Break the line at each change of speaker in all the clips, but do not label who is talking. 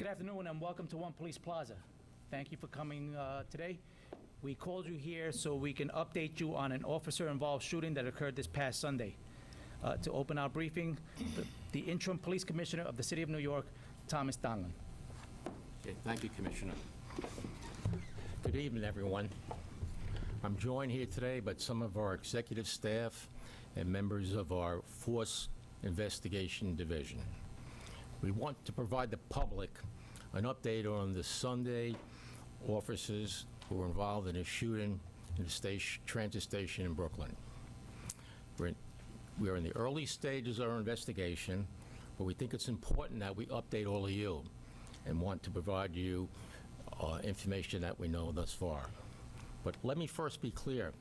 Good afternoon and welcome to One Police Plaza. Thank you for coming today. We called you here so we can update you on an officer-involved shooting that occurred this past Sunday. To open our briefing, the interim police commissioner of the City of New York, Thomas Donlan.
Okay, thank you, Commissioner. Good evening, everyone. I'm joined here today by some of our executive staff and members of our Force Investigation Division. We want to provide the public an update on the Sunday officers who were involved in a shooting in the transit station in Brooklyn. We are in the early stages of our investigation, but we think it's important that we update all of you and want to provide you information that we know thus far. But let me first be clear.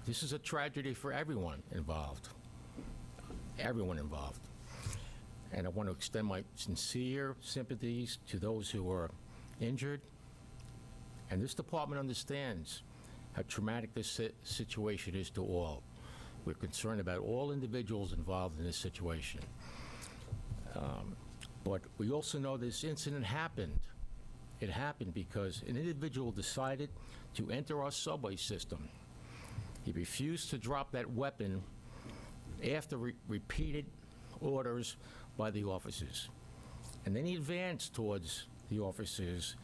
This is a tragedy for everyone involved. Everyone involved. And I want to extend my sincere sympathies to those who are injured. And this department understands how traumatic this situation is to all. We're concerned about all individuals involved in this situation. But we also know this incident happened. It happened because an individual decided to enter our subway system. He refused to drop that weapon after repeated orders by the officers. And then he advanced towards the officers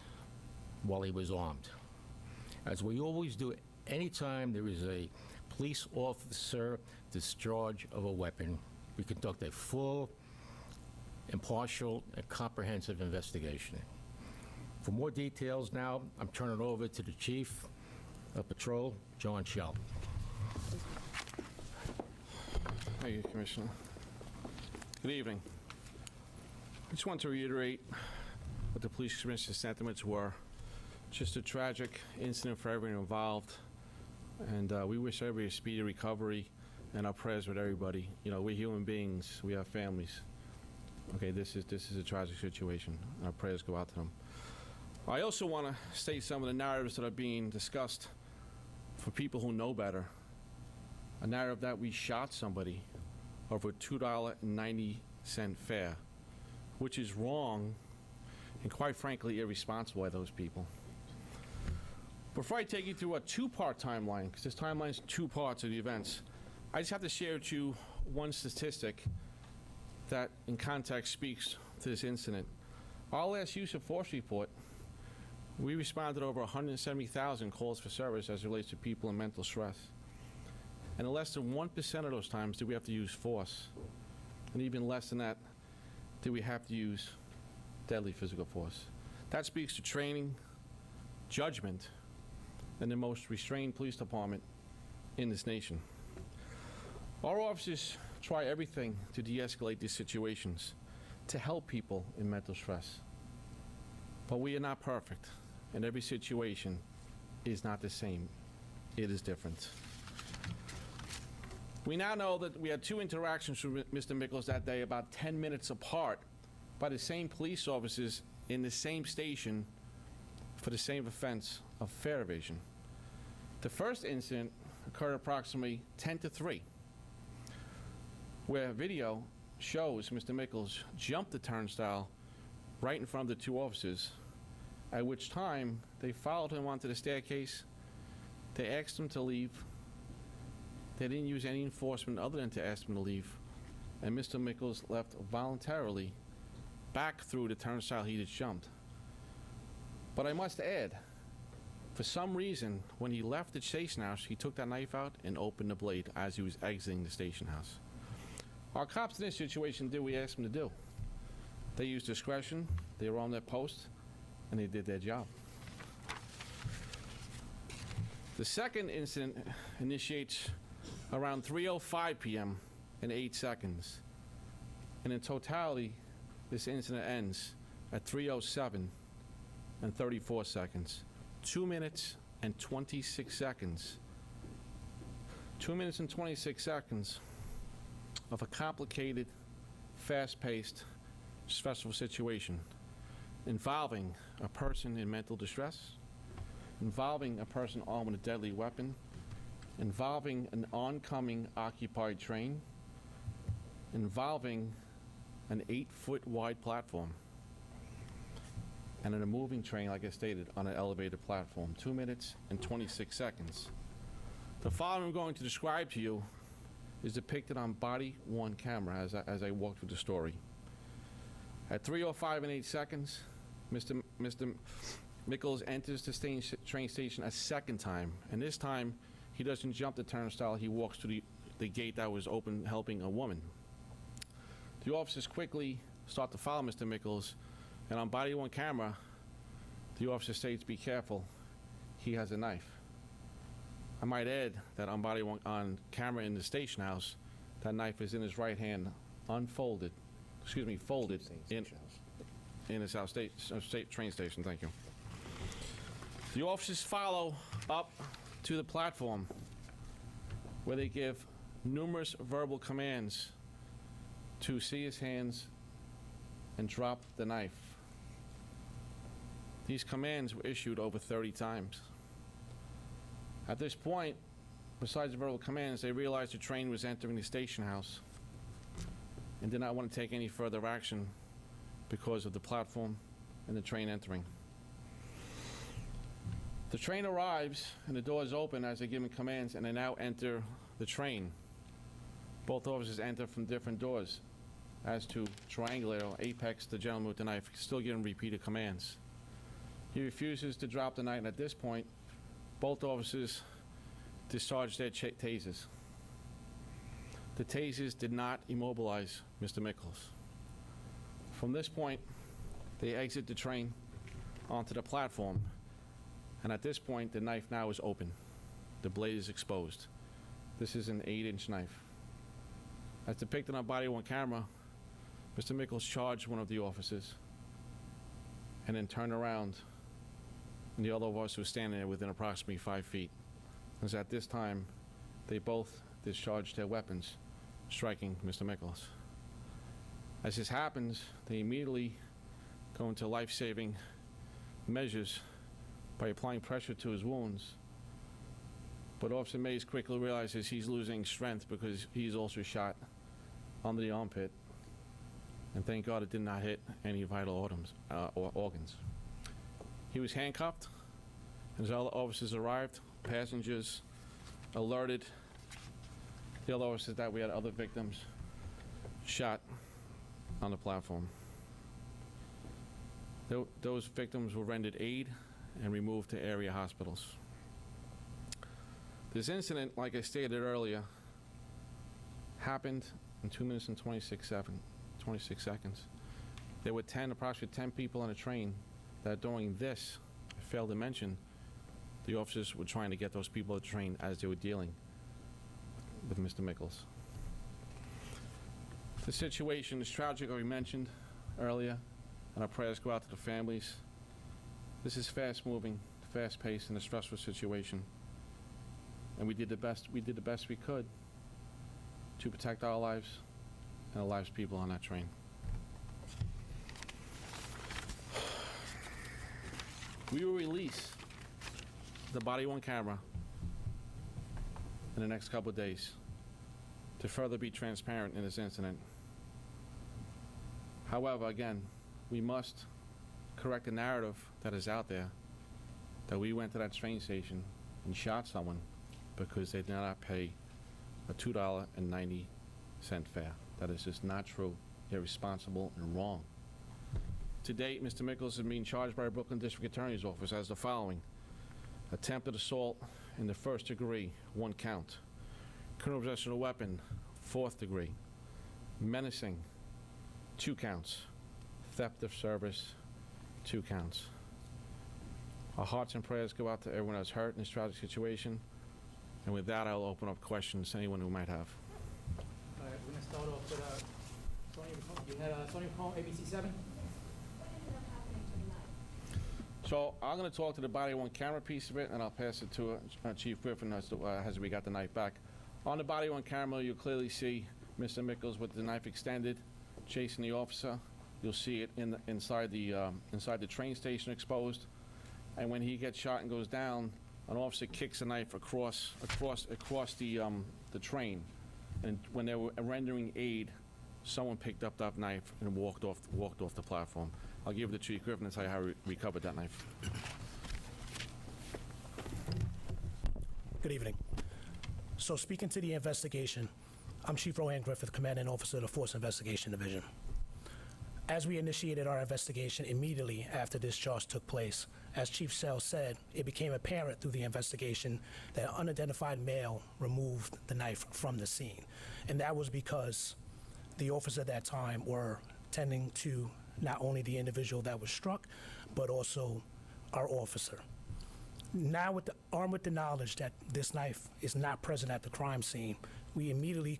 while he was armed. As we always do, anytime there is a police officer discharge of a weapon, we conduct a full, impartial, and comprehensive investigation. For more details now, I'm turning it over to the Chief of Patrol, John Schell.
Thank you, Commissioner. Good evening. I just want to reiterate what the police commissioner's sentiments were. Just a tragic incident for everyone involved, and we wish everybody a speedy recovery, and our prayers with everybody. You know, we're human beings. We have families. Okay, this is a tragic situation. Our prayers go out to them. I also want to state some of the narratives that are being discussed for people who know better. A narrative that we shot somebody over a $2.90 fare, which is wrong and quite frankly irresponsible by those people. Before I take you through a two-part timeline, because this timeline is two parts of the events, I just have to share with you one statistic that in context speaks to this incident. Our last use of force report, we responded over 170,000 calls for service as it relates to people in mental stress. And in less than 1% of those times did we have to use force. And even less than that did we have to use deadly physical force. That speaks to training, judgment, and the most restrained police department in this nation. Our officers try everything to de-escalate these situations, to help people in mental stress. But we are not perfect, and every situation is not the same. It is different. We now know that we had two interactions with Mr. Mickles that day about 10 minutes apart by the same police officers in the same station for the same offense of fare evasion. The first incident occurred approximately 10 to 3, where video shows Mr. Mickles jump the turnstile right in front of the two officers, at which time they followed him onto the staircase. They asked him to leave. They didn't use any enforcement other than to ask him to leave, and Mr. Mickles left voluntarily back through the turnstile he just jumped. But I must add, for some reason, when he left the station house, he took that knife out and opened the blade as he was exiting the station house. Our cops in this situation did what we asked them to do. They used discretion, they were on their post, and they did their job. The second incident initiates around 3:05 p.m. in 8 seconds. And in totality, this incident ends at 3:07 and 34 seconds. 2 minutes and 26 seconds. 2 minutes and 26 seconds of a complicated, fast-paced, stressful situation involving a person in mental distress, involving a person armed with a deadly weapon, involving an oncoming occupied train, involving an 8-foot wide platform, and in a moving train, like I stated, on an elevated platform. 2 minutes and 26 seconds. The following I'm going to describe to you is depicted on body-worn camera as I walk through the story. At 3:05 and 8 seconds, Mr. Mickles enters the train station a second time, and this time he doesn't jump the turnstile, he walks to the gate that was open helping a woman. The officers quickly start to follow Mr. Mickles, and on body-worn camera, the officer states, "Be careful, he has a knife." I might add that on camera in the station house, that knife is in his right hand, folded in his train station. Thank you. The officers follow up to the platform, where they give numerous verbal commands to see his hands and drop the knife. These commands were issued over 30 times. At this point, besides the verbal commands, they realized the train was entering the station house and did not want to take any further action because of the platform and the train entering. The train arrives and the doors open as they're given commands, and they now enter the train. Both officers enter from different doors. As to triangulate or apex, the gentleman with the knife, still giving repeated commands. He refuses to drop the knife, and at this point, both officers discharged their tasers. The tasers did not immobilize Mr. Mickles. From this point, they exit the train onto the platform, and at this point, the knife now is open. The blade is exposed. This is an 8-inch knife. As depicted on body-worn camera, Mr. Mickles charged one of the officers and then turned around, and the other officer was standing there within approximately 5 feet. It was at this time they both discharged their weapons, striking Mr. Mickles. As this happens, they immediately go into life-saving measures by applying pressure to his wounds. But Officer Mays quickly realizes he's losing strength because he's also shot under the armpit. And thank God it did not hit any vital organs. He was handcuffed, and as other officers arrived, passengers alerted the other officers that we had other victims shot on the platform. Those victims were rendered aid and removed to area hospitals. This incident, like I stated earlier, happened in 2 minutes and 26 seconds. There were approximately 10 people on a train that during this, I failed to mention, the officers were trying to get those people on the train as they were dealing with Mr. Mickles. The situation is tragic, as we mentioned earlier, and our prayers go out to the families. This is fast-moving, fast-paced, and a stressful situation. And we did the best we could to protect our lives and the lives of people on that train. We will release the body-worn camera in the next couple of days to further be transparent in this incident. However, again, we must correct the narrative that is out there that we went to that train station and shot someone because they did not pay a $2.90 fare. That is just not true, irresponsible, and wrong. To date, Mr. Mickles is being charged by the Brooklyn District Attorney's Office as the following: attempted assault in the 1st degree, 1 count; criminal possession of a weapon, 4th degree; menacing, 2 counts; theft of service, 2 counts. Our hearts and prayers go out to everyone that's hurt in this tragic situation. And with that, I'll open up questions to anyone who might have.
All right, we're gonna start off with Tony Ricone. You had Tony Ricone, ABC-7?
So I'm going to talk to the body-worn camera piece of it, and I'll pass it to Chief Griffin as we got the knife back. On the body-worn camera, you'll clearly see Mr. Mickles with the knife extended, chasing the officer. You'll see it inside the train station exposed. And when he gets shot and goes down, an officer kicks a knife across the train. And when they were rendering aid, someone picked up that knife and walked off the platform. I'll give it to Chief Griffin and tell you how we recovered that knife.
Good evening. So speaking to the investigation, I'm Chief Rohan Griffith, Commanding Officer of the Force Investigation Division. As we initiated our investigation immediately after this charge took place, as Chief Sell said, it became apparent through the investigation that an unidentified male removed the knife from the scene. And that was because the officers at that time were tending to not only the individual that was struck, but also our officer. Now, armed with the knowledge that this knife is not present at the crime scene, we immediately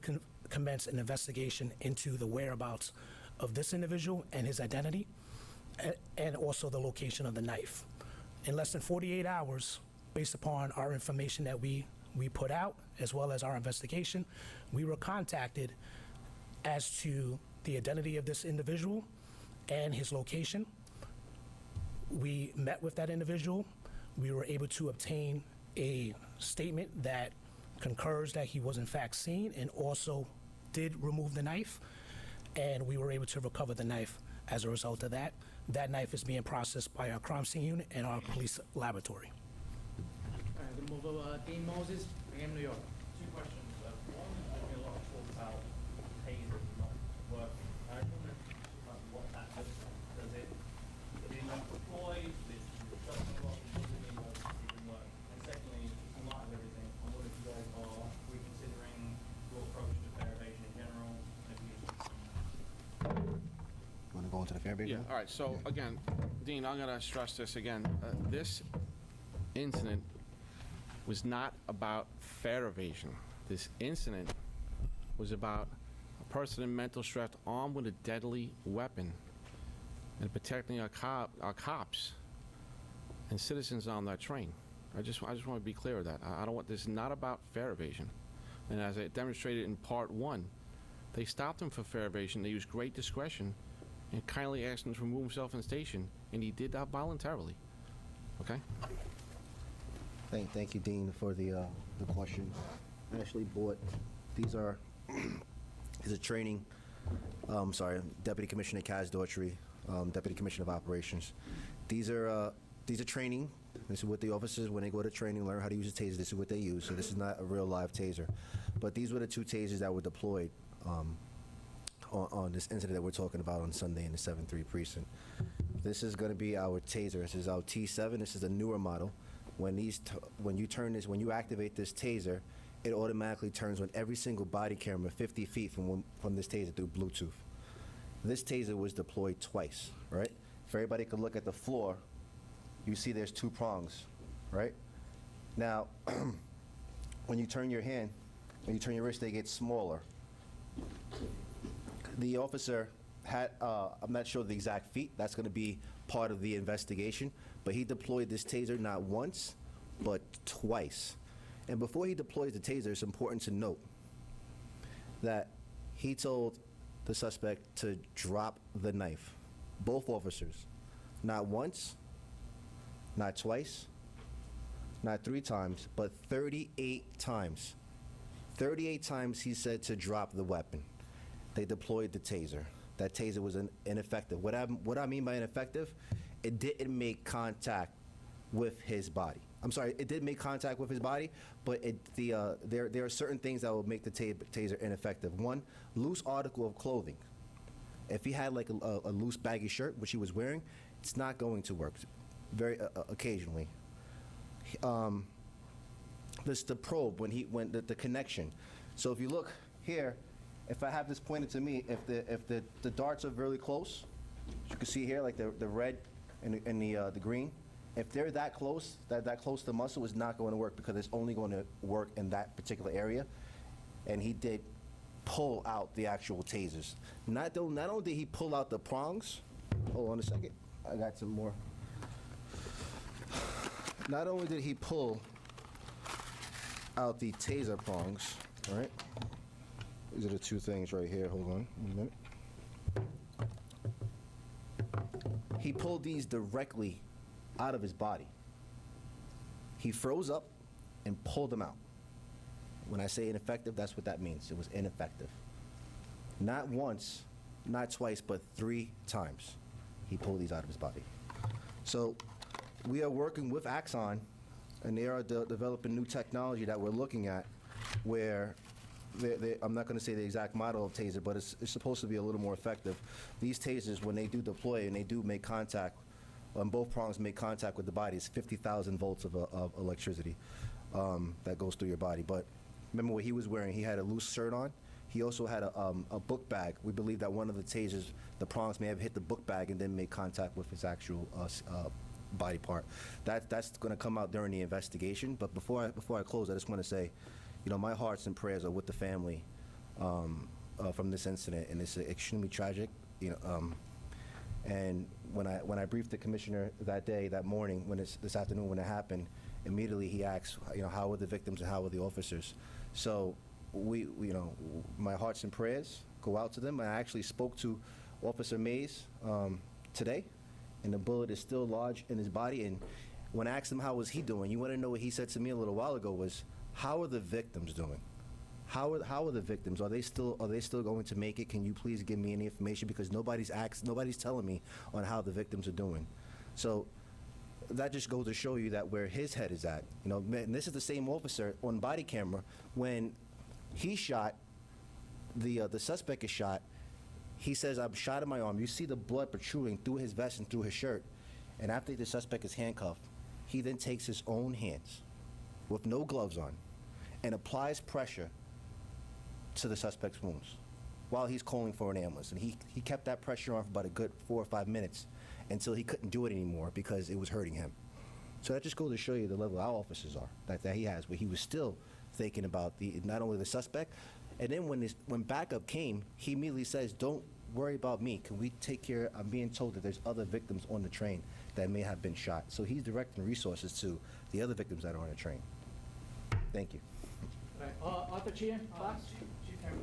commenced an investigation into the whereabouts of this individual and his identity, and also the location of the knife. In less than 48 hours, based upon our information that we put out, as well as our investigation, we were contacted as to the identity of this individual and his location. We met with that individual. We were able to obtain a statement that concurs that he was in fact seen and also did remove the knife, and we were able to recover the knife as a result of that. That knife is being processed by our crime scene unit and our police laboratory.
All right, we're gonna move over Dean Moses, AM New York.
2 questions. One, there's been a lot of talk about tasers not working. I just wonder what that looks like. Does it not deploy? Does it not work? And secondly, in light of everything, I wonder if you guys are reconsidering your approach to fair evasion in general.
Want to go into the fair
Yeah, all right, so again, Dean, I'm gonna stress this again. This incident was not about fare evasion. This incident was about a person in mental stress armed with a deadly weapon and protecting our cops and citizens on that train. I just want to be clear with that. I don't want, this is not about fare evasion. And as I demonstrated in part 1, They stopped him for fare evasion. They used great discretion and kindly asked him to remove himself from the station, and he did that voluntarily. Okay?
Thank you, Dean, for the question. I actually bought, these are training, Deputy Commissioner Kaz Daughtry, Deputy Commissioner of Operations. These are training. This is what the officers, when they go to training, learn how to use a taser. This is what they use. So this is not a real live taser. But these were the 2 tasers that were deployed on this incident that we're talking about on Sunday in the 7-3 precinct. This is going to be our taser. This is our T7. This is a newer model. When you activate this taser, it automatically turns on every single body camera 50 feet from this taser through Bluetooth. This taser was deployed twice, right? If everybody could look at the floor, you see there's 2 prongs, right? Now, when you turn your hand, when you turn your wrist, they get smaller. The officer had, I'm not sure the exact feet, that's gonna be part of the investigation, but he deployed this taser not once, but twice. And before he deploys the taser, it's important to note that he told the suspect to drop the knife. Both officers, not once, not twice, not 3 times, but 38 times. 38 times he said to drop the weapon. They deployed the taser. That taser was ineffective. What I mean by ineffective, it didn't make contact with his body. I'm sorry, it did make contact with his body, but there are certain things that will make the taser ineffective. One, loose article of clothing. If he had like a loose baggy shirt, which he was wearing, it's not going to work. Very occasionally. This the probe when the connection. So if you look here, if I have this pointed to me, if the darts are really close, you can see here like the red and the green. If they're that close, that close to the muscle, is not going to work because it's only going to work in that particular area. And he did pull out the actual tasers. Not only did he pull out the prongs, hold on a second, I got some more. Not only did he pull out the taser prongs, all right? These are the 2 things right here, hold on a minute. He pulled these directly out of his body. He froze up and pulled them out. When I say ineffective, that's what that means. It was ineffective. Not once, not twice, but 3 times he pulled these out of his body. So we are working with Axon, and they are developing new technology that we're looking at where I'm not going to say the exact model of taser, but it's supposed to be a little more effective. These tasers, when they do deploy and they do make contact, both prongs make contact with the body, it's 50,000 volts of electricity that goes through your body. But remember what he was wearing? He had a loose shirt on. He also had a book bag. We believe that one of the tasers, the prongs may have hit the book bag and then made contact with his actual body part. That's going to come out during the investigation. But before I close, I just want to say, my hearts and prayers are with the family from this incident, and it's extremely tragic. And when I briefed the commissioner that morning, this afternoon when it happened, immediately he asked, how were the victims and how were the officers? So my hearts and prayers go out to them. I actually spoke to Officer Mays today, and the bullet is still lodged in his body. And when I asked him how was he doing, you want to know what he said to me a little while ago was, how are the victims doing? How are the victims? Are they still going to make it? Can you please give me any information, because nobody's telling me on how the victims are doing. So that just goes to show you that where his head is at. And this is the same officer on body camera when he shot, the suspect is shot. He says, I'm shot in my arm. You see the blood protruding through his vest and through his shirt. And after the suspect is handcuffed, he then takes his own hands with no gloves on and applies pressure to the suspect's wounds while he's calling for an ambulance. And he kept that pressure on for about a good 4 or 5 minutes until he couldn't do it anymore because it was hurting him. So that just goes to show you the level our officers are, that he has, where he was still thinking about not only the suspect, and then when backup came, he immediately says, don't worry about me. Can we take care? I'm being told that there's other victims on the train that may have been shot. So he's directing resources to the other victims that are on the train. Thank you.
Arthur Chian, class?
Chief Henry,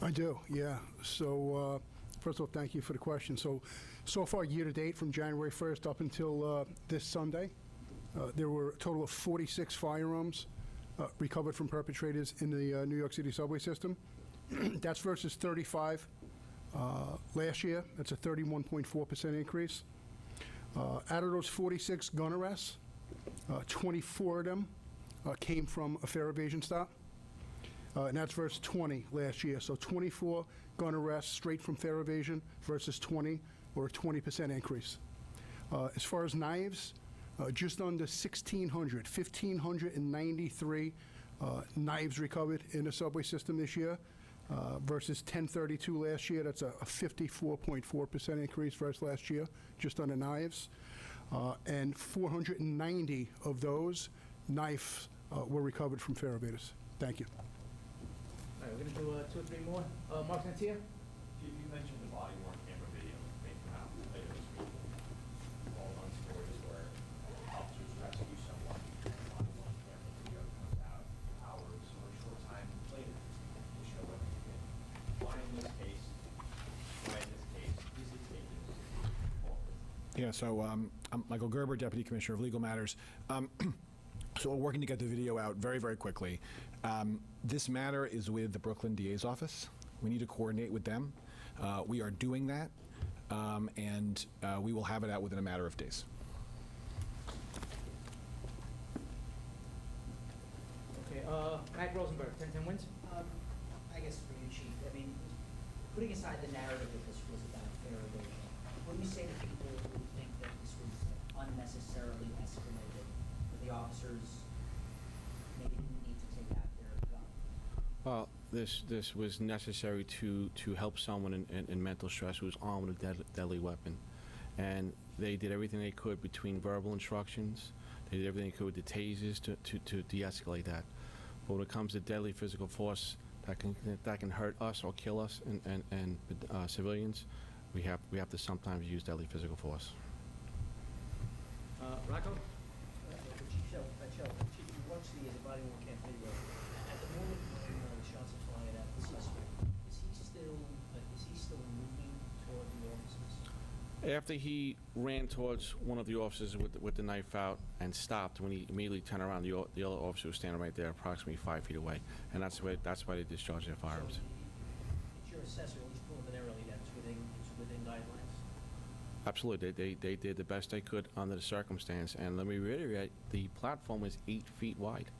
I do, yeah. So, first of all, thank you for the question. So far, year-to-date, from January 1st up until this Sunday, there were a total of 46 firearms recovered from perpetrators in the New York City subway system. That's versus 35 last year. That's a 31.4% increase. Out of those 46 gun arrests, 24 of them came from a fare evasion stop. And that's versus 20 last year. So 24 gun arrests straight from fare evasion versus 20, or a 20% increase. As far as knives, just under 1,593 knives recovered in the subway system this year versus 1,032 last year. That's a 54.4% increase versus last year, just on the knives. And 490 of those knives were recovered from fare evaders. Thank you.
All right, we're gonna do 2 or 3 more. Mark Santia?
You mentioned the body worn camera video that may come out later this week. All on stories where officers rescue someone, body worn camera video comes out hours or a short time later to show what they did. Why in this case is it taken forward?
Yeah, so I'm Michael Gerber, Deputy Commissioner of Legal Matters. So we're working to get the video out very, very quickly. This matter is with the Brooklyn DA's office. We need to coordinate with them. We are doing that, and we will have it out within a matter of days.
Okay, Matt Rosenberg, 1010 Wins?
I guess for you, Chief, I mean, putting aside the narrative that this was about fare evasion, what do you say to people who think that this was unnecessarily escalated, that the officers maybe didn't need to take out their gun?
Well, this was necessary to help someone in mental stress who was armed with a deadly weapon. And they did everything they could between verbal instructions. They did everything they could with the tasers to de-escalate that. But when it comes to deadly physical force that can hurt us or kill us and civilians, we have to sometimes use deadly physical force.
Rocco?
Chief, you watch the body worn cam video. At the moment when the shots are flying at the suspect, is he still moving toward the officers?
After he ran towards one of the officers with the knife out and stopped, when he immediately turned around, the other officer was standing right there, approximately 5 feet away, and that's why they discharged their firearms.
So it's your assessment, at least preliminarily, that it's within guidelines?
Absolutely, they did the best they could under the circumstance, and let me reiterate, the platform was 8 feet wide.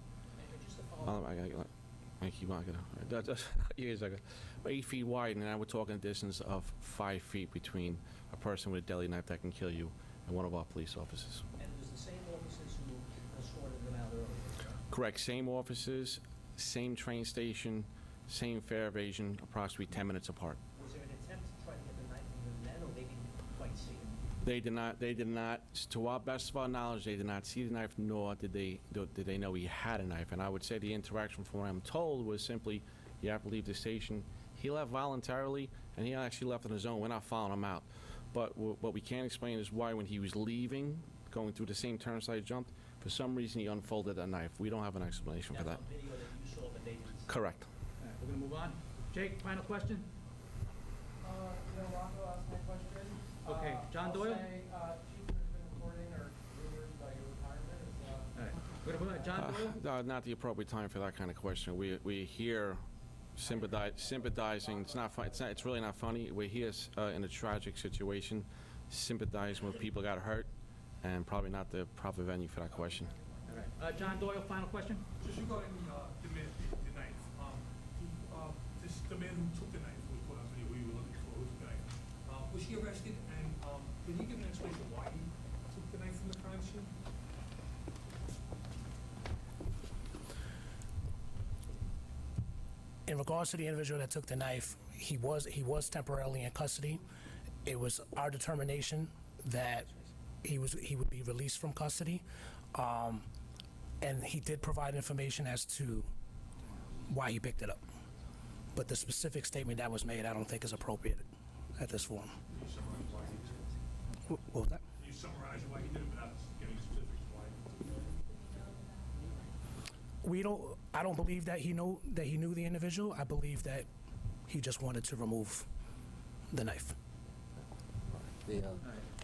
And just to follow up,
Years ago, 8 feet wide, and now we're talking a distance of 5 feet between a person with a deadly knife that can kill you and one of our police officers.
and it was the same officers who escorted them out earlier, correct?
Correct, same officers, same train station, same fare evasion, approximately 10 minutes apart.
Was there an attempt to try to get the knife from them then, or they didn't quite see him?
They did not, to our best of our knowledge, they did not see the knife, nor did they know he had a knife. And I would say the interaction, from what I'm told, was simply, you have to leave the station. He left voluntarily, and he actually left on his own. We're not following him out. But what we can't explain is why, when he was leaving, going through the same turnstile he jumped, for some reason he unfolded that knife. We don't have an explanation for that.
That's on video that you saw, but they didn't see.
Correct.
All right, we're gonna move on. Jake, final question?
Rocco asked my question.
Okay, John Doyle?
I'll say, Chief, there's been reporting or rumors about your retirement.
All right, we're gonna put John Doyle?
No, not the appropriate time for that kind of question. We hear sympathizing. It's not fun. It's really not funny. We're here in a tragic situation, sympathizing when people got hurt, and probably not the proper venue for that question.
All right, John Doyle, final question?
Just regarding the man, the knife. The man who took the knife was put on video. Who you were looking for? Who took the knife? Was he arrested? And did he give an explanation why he took the knife from the crime scene?
In regards to the individual that took the knife, he was temporarily in custody. It was our determination that he would be released from custody, and he did provide information as to why he picked it up. But the specific statement that was made, I don't think is appropriate at this forum.
Can you summarize why he did it?
What was that?
Can you summarize why he did it without giving specifics why?
I don't believe that he knew the individual. I believe that He just wanted to remove the knife.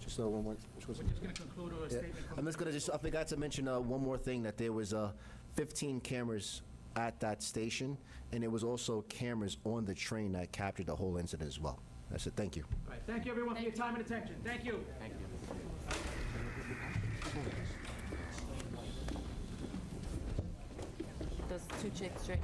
Just one more. Which was,
We're just going to conclude with a
yeah.
statement from...
I'm just gonna I forgot to mention one more thing, that there was 15 cameras at that station, and there was also cameras on the train that captured the whole incident as well. That's it. Thank you.
All right, thank you, everyone, for your time and attention. Thank you.
Those two chicks straight.